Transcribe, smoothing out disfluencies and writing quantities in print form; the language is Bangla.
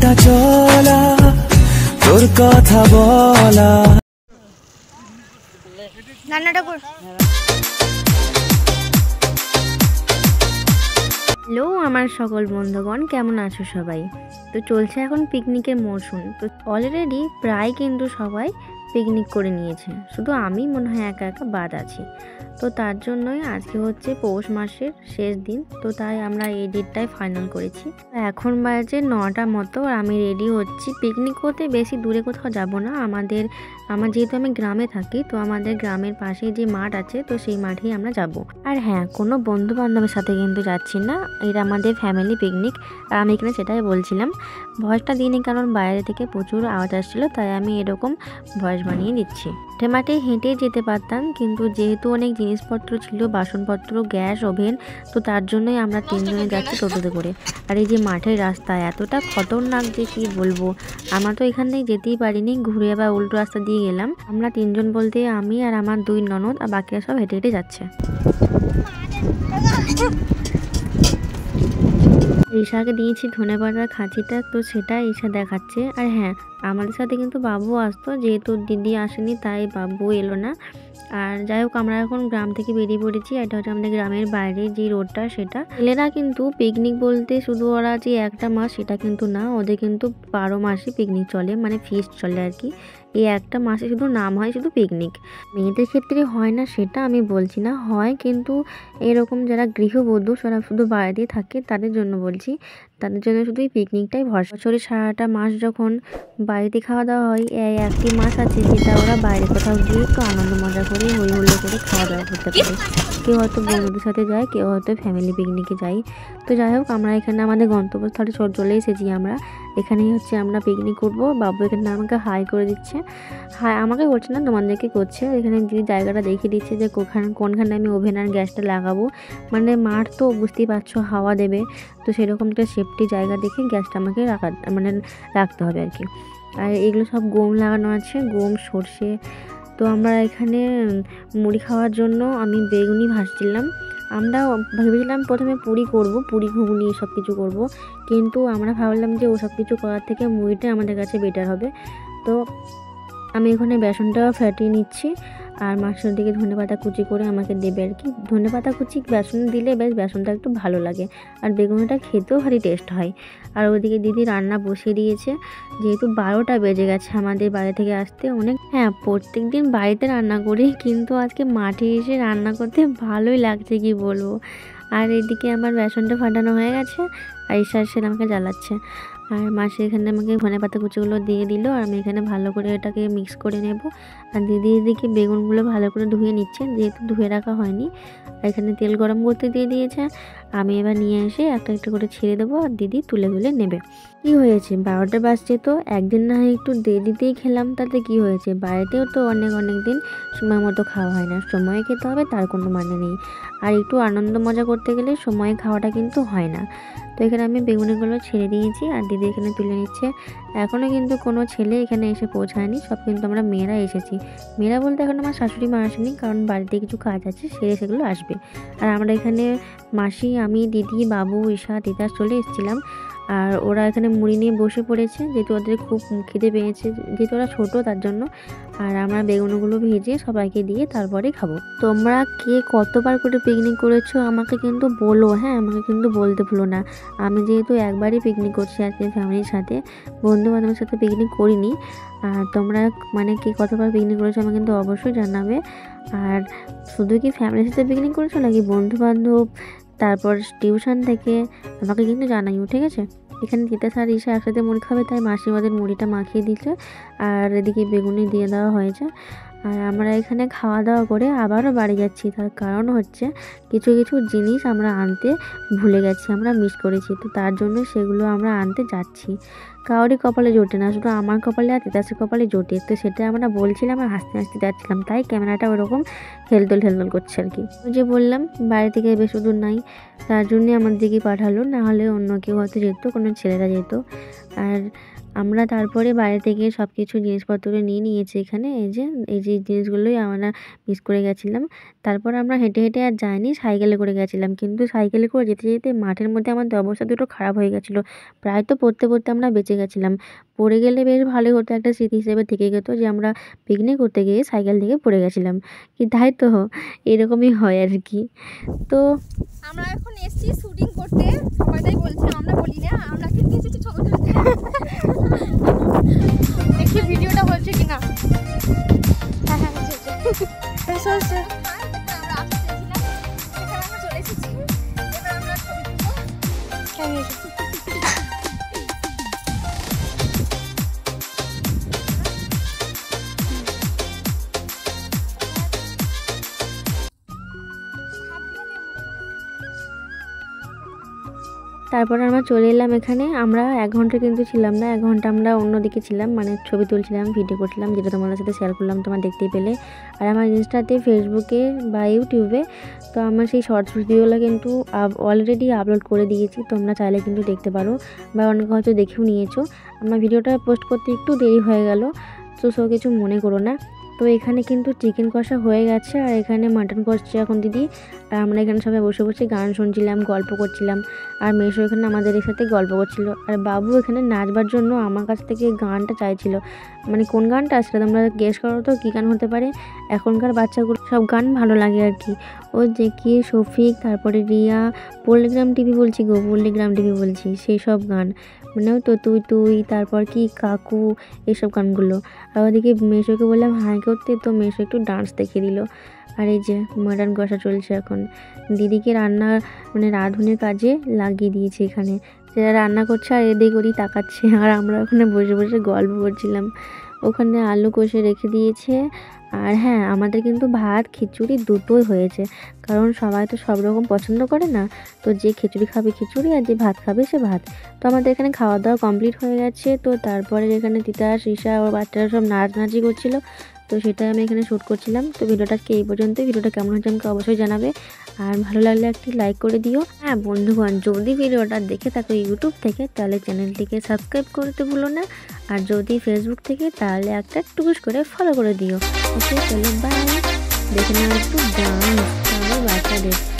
হাঁটা চলা তোর কথা বলা হ্যালো আমার সকল বন্ধুগণ, কেমন আছো সবাই? তো চলছে এখন পিকনিকের মরশুম। তো অলরেডি প্রায় কিন্তু সবাই পিকনিক করে নিয়েছে, শুধু আমি মনে হয় একা একা বাদ আছি। তো তার জন্যই আজকে হচ্ছে পৌষ মাসের শেষ দিন, তো তাই আমরা এই ডেটটাই ফাইনাল করেছি। এখন বাজে 9টা মতো আর আমি রেডি হচ্ছি। পিকনিক করতে বেশি দূরে কোথাও যাব না, আমার যেহেতু আমি গ্রামে থাকি, তো আমাদের গ্রামের পাশে যে মাঠ আছে, তো সেই মাঠেই আমরা যাব। আর হ্যাঁ, কোনো বন্ধু বান্ধবের সাথে কিন্তু যাচ্ছি না, এটা আমাদের ফ্যামিলি পিকনিক। আর আমি এখানে সেটাই বলছিলাম, ভয়েসটা দিইনি কারণ বাইরে থেকে প্রচুর আওয়াজ আসছিল, তাই আমি এরকম ভয়েস বানিয়ে দিচ্ছি। মাঠে হেঁটে যেতে পারতাম, কিন্তু যেহেতু অনেক জিনিসপত্র ছিল, বাসনপত্র, গ্যাস, ওভেন, তো তার জন্যই আমরা 3 জনে যাচ্ছি টোটোতে করে। আর এই যে মাঠের রাস্তা এতটা খতরনাক যে কি বলবো, আমরা তো এখান থেকে যেতেই পারিনি, ঘুরে আবার উল্টো রাস্তা দিয়ে গেলাম। আমরা 3 জন বলতে আমি আর আমার 2 ননদ, আর বাকিরা সব হেঁটে হেঁটে যাচ্ছে। ঈশাকে দিয়েছি ধনেপাতার খাঁচিটা, তো সেটা ঈশা দেখাচ্ছে। আর হ্যাঁ, আমাদের সাথে কিন্তু বাবু আসতো, যেহেতু দিদি আসেনি তাই বাবু এলো না। আর যাই হোক, আমরা এখন গ্রাম থেকে বেরিয়ে পড়েছি। এটা হচ্ছে আমাদের গ্রামের বাইরে যে রোডটা, সেটা। ছেলেরা কিন্তু পিকনিক বলতে শুধু ওরা যে একটা মাস সেটা কিন্তু না, ওদের কিন্তু 12 মাসই পিকনিক চলে, মানে ফিস্ট চলে আর কি। এই একটা মাসে শুধু নাম হয় শুধু পিকনিক। মেয়েদের ক্ষেত্রে হয় না সেটা আমি বলছি না, হয়, কিন্তু এরকম যারা গৃহবধূ যারা শুধু বাইরেই থাকে তাদের জন্য বলছি, তাদের জন্য শুধু এই পিকনিকটাই ভরসা। বছরের সারাটা মাস যখন বাড়িতে খাওয়া দাওয়া হয়, এই একটি মাস আছে যেটা ওরা বাইরে কোথাও গিয়ে একটু আনন্দ মজা করে হই হুল্লোড় করে খাওয়া দাওয়া করতে পারে। কেউ হয়তো বন্ধুদের সাথে যায়, কেউ হয়তো ফ্যামিলি পিকনিকে যায়। তো যাই হোক, আমরা এখানে আমাদের গন্তব্যস্থলে চলে এসেছি। আমরা এখানেই হচ্ছে আমরা পিকনিক করবো। বাবু এখানে আমাকে হাই করে দিচ্ছে, হাই আমাকে করছে না, তোমাদেরকে করছে। এখানে দিদি জায়গাটা দেখিয়ে দিচ্ছে যে কোনখানে আমি ওভেন আর গ্যাসটা লাগাবো। মানে মাঠ তো বুঝতেই পারছো, হাওয়া দেবে, তো সেরকম একটা সেফটি জায়গা দেখে গ্যাসটা আমাকে রাখতে হবে আর কি। আর এগুলো সব গম লাগানো আছে, গম, সর্ষে। তো আমরা এখানে মুড়ি খাওয়ার জন্য আমি বেগুনি ভাজছিলাম। আমরা ভেবেছিলাম প্রথমে পুরি করব, পুরি ঘুগনি সব কিছু করবো, কিন্তু আমরা ভাবলাম যে ওসব কিছু করার থেকে মুড়িটা আমাদের কাছে বেটার হবে। তো আমি এখানে বেসনটা ফাটিয়ে নিচ্ছি, আর মাছের দিকে ধনেপাতা কুচি করে আমাকে দেবে আর কি। ধনেপাতা কুচি বেসন দিলে বেশ বেসনটা একটু ভালো লাগে, আর বেগুনটা খেতেও ভারী টেস্ট হয়। আর ওদিকে দিদি রান্না বসিয়ে দিয়েছে, যেহেতু 12টা বেজে গেছে আমাদের বাড়ি থেকে আসতে অনেক। হ্যাঁ, প্রত্যেক দিন বাড়িতে রান্না করি, কিন্তু আজকে মাঠে এসে রান্না করতে ভালোই লাগছে কি বলবো। আর এদিকে আমার বেসনটা ফাটানো হয়ে গেছে, আর ঈশা এসে আমাকে জ্বালাচ্ছে। আর মাসি এখানে আমাকে ধনেপাতা কুচিগুলো দিয়ে দিল, আর আমি এখানে ভালো করে এটাকে মিক্স করে নেব। আর দিদি এদিকে বেগুনগুলো ভালো করে ধুয়ে নিচ্ছে, যেহেতু ধুয়ে রাখা হয়নি। আর এখানে তেল গরম করতে দিয়ে দিয়েছে, আমি এবার নিয়ে এসে একটা একটা করে ছেড়ে দেবো, আর দিদি তুলে তুলে নেবে। কি হয়েছে, 12টা বাজছে, তো একদিন না হয় একটু দেরিতেই খেলাম, তাতে কি হয়েছে? বাইরেতেও তো অনেক দিন সময় মতো খাওয়া হয় না, সময়ে খেতে হবে তার কোনো মানে নেই। আর একটু আনন্দ মজা করতে গেলে সময়ে খাওয়াটা কিন্তু হয় না। তো এখানে আমি বেগুনিগুলো ছেড়ে দিয়েছি, আর দিদি এখানে তুলে নিচ্ছে। এখনও কিন্তু কোনো ছেলে এখানে এসে পৌঁছায়নি, সব কিন্তু আমরা মেয়েরা এসেছি। মেয়েরা বলতে এখন আমার শাশুড়ি মা আসেনি, কারণ বাড়িতে কিছু কাজ আছে, সেগুলো আসবে। আর আমরা এখানে মাসি, আমি, দিদি, বাবু, ঈশা, তিতাস চলে এসেছিলাম। আর ওরা এখানে মুড়ি নিয়ে বসে পড়েছে, যেহেতু ওদের খুব খিদে পেয়েছে, যেহেতু ওরা ছোটো তার জন্য। আর আমরা বেগুনগুলো ভেজে সবাইকে দিয়ে তারপরে খাবো। তোমরা কে কতবার করে পিকনিক করেছো আমাকে কিন্তু বলো, হ্যাঁ, আমাকে কিন্তু বলতে ভুলো না। আমি যেহেতু একবারই পিকনিক করছি আজকে ফ্যামিলির সাথে, বন্ধু বান্ধবের সাথে পিকনিক করিনি। আর তোমরা মানে কে কতবার পিকনিক করেছো আমাকে কিন্তু অবশ্যই জানাবে। আর শুধু কি ফ্যামিলির সাথে পিকনিক করেছো নাকি বন্ধু বান্ধব, তারপর টিউশন থেকে, আমাকে কিন্তু জানাইও, ঠিক আছে? এখানে তিতাস আর ঈশা একসাথে মুড়ি খাবে, তাই মাসি ওদের মুড়িটা মাখিয়ে দিচ্ছে, আর এদিকে বেগুনি দিয়ে দেওয়া হয়েছে। আর আমরা এখানে খাওয়া দাওয়া করে আবারও বাড়ি যাচ্ছি, তার কারণ হচ্ছে কিছু কিছু জিনিস আমরা আনতে ভুলে গেছি, আমরা মিস করেছি, তো তার জন্য সেগুলো আমরা আনতে যাচ্ছি। কারোরই কপালে জোটে না, শুধু আমার কপালে আর তিতাসের কপালে জোটে, তো সেটা আমরা বলছিলাম আর হাসতে হাসতে যাচ্ছিলাম, তাই ক্যামেরাটা ওরকম হেলদোল করছে আর কি। ওই যে বললাম বাড়ি থেকে বেশি দূর নাই, তার জন্যে আমার দিকে পাঠালো, না হলে অন্য কেউ হয়তো যেত, কোনো ছেলেরা যেত। আর আমরা তারপরে বাইরে থেকে সব কিছু জিনিসপত্র নিয়ে নিয়েছি এখানে। এই যে জিনিসগুলোই আমরা মিস করে গেছিলাম। তারপর আমরা হেঁটে, হেঁটে আর যাইনি, সাইকেলে করে গেছিলাম। কিন্তু সাইকেলে করে যেতে, যেতে মাঠের মধ্যে আমাদের অবস্থা দুটো খারাপ হয়ে গেছিলো। প্রায় তো পড়তে, পড়তে আমরা বেঁচে গেছিলাম। পড়ে গেলে বেশ ভালোই হতো, একটা স্মৃতি হিসেবে থেকে যেত যে আমরা পিকনিক করতে গিয়ে সাইকেল থেকে পড়ে গেছিলাম। তাই তো? এরকমই হয় আর কি। তো আমরা এখন এসেছি শুটিং করতে, সবাই তাই বলছে, আমরা বলি না, আমরা কিন্তু এসেছি ছবি তুলতে। দেখি ভিডিওটা হচ্ছে কিনা। হ্যাঁ হ্যাঁ হচ্ছে। আমরা আসতে চেয়েছিলাম, এখানে আমরা চলে এসেছি। এবার আমরা ছবি তুলবো। কেমন এসেছি? তারপরে আমরা চলে এলাম এখানে। আমরা 1 ঘন্টা কিন্তু ছিলাম না, 1 ঘন্টা আমরা অন্যদিকে ছিলাম, মানে ছবি তুলছিলাম, ভিডিও করছিলাম, যেটা তোমাদের সাথে শেয়ার করলাম, তোমরা দেখতেই পেলে। আর আমার ইনস্টাতে, ফেসবুকে বা ইউটিউবে তো আমার সেই শর্টস ভিডিওগুলো কিন্তু অলরেডি আপলোড করে দিয়েছি। তোমরা চাইলে কিন্তু দেখতে পারো, বা অনেকে হয়তো দেখেও নিয়েছো। আমার ভিডিওটা পোস্ট করতে একটু দেরি হয়ে গেল, তো কিছু মনে করো না। তো এখানে কিন্তু চিকেন কষা হয়ে গেছে, আর এখানে মাটন কষছে এখন দিদি। আর আমরা এখানে সবাই বসে বসে গান শুনছিলাম, গল্প করছিলাম। আর মেসো এখানে আমাদের সাথে গল্প করছিল। আর বাবু এখানে নাচবার জন্য আমার কাছ থেকে গানটা চাইছিল। মানে কোন গানটা সেটা তোমরা গেস করো তো কী গান হতে পারে। এখনকার বাচ্চাগুলো সব গান ভালো লাগে আর কি। ও যে কি শফিক, তারপরে রিয়া, পল্লিগ্রাম টিভি বলছি গো, পল্লিগ্রাম টিভি বলছি, সেই সব গান। মানে ওই তো তুই তুই, তারপর কি কাকু, এইসব গানগুলো। আর ওদিকে মেসোকে বললাম হাই করতে, তো মেসো একটু ডান্স দেখিয়ে দিল। আর এই যে মাটন কষা চলছে এখন। দিদিকে রান্না মানে রাঁধুনির কাজে লাগিয়ে দিয়েছে এখানে। সেটা রান্না করছে আর এদিক ওদিক তাকাচ্ছে, আর আমরা ওখানে বসে বসে গল্প করছিলাম। ওখানে আলু কষে রেখে দিয়েছে। আর হ্যাঁ, আমাদের কিন্তু ভাত খিচুড়ি দুটোই হয়েছে, কারণ সবাই তো সব রকম পছন্দ করে না। তো যে খিচুড়ি খাবে খিচুড়ি, আর যে ভাত খাবে সে ভাত। তো আমাদের এখানে খাওয়া দাওয়া কমপ্লিট হয়ে গেছে। তো তারপরে এখানে তিতাস, ঈশা, ওর বাচ্চারা সব নাচানাচি করছিলো, তো সেটাই আমি এখানে শ্যুট করছিলাম। তো ভিডিওটা আজকে এই পর্যন্তই। ভিডিওটা কেমন হচ্ছে আমাকে অবশ্যই জানাবে, আর ভালো লাগলে একটি লাইক করে দিও। হ্যাঁ বন্ধুগণ, যদি ভিডিওটা দেখে থাকো ইউটিউব থেকে, তাহলে চ্যানেলটিকে সাবস্ক্রাইব করতে ভুলো না। আর যদি ফেসবুক থেকে, তাহলে একটা টুকুস করে ফলো করে দিও। ওকে, চলো বাই। দেখে নাও একটু ডান্স বাচ্চাদের।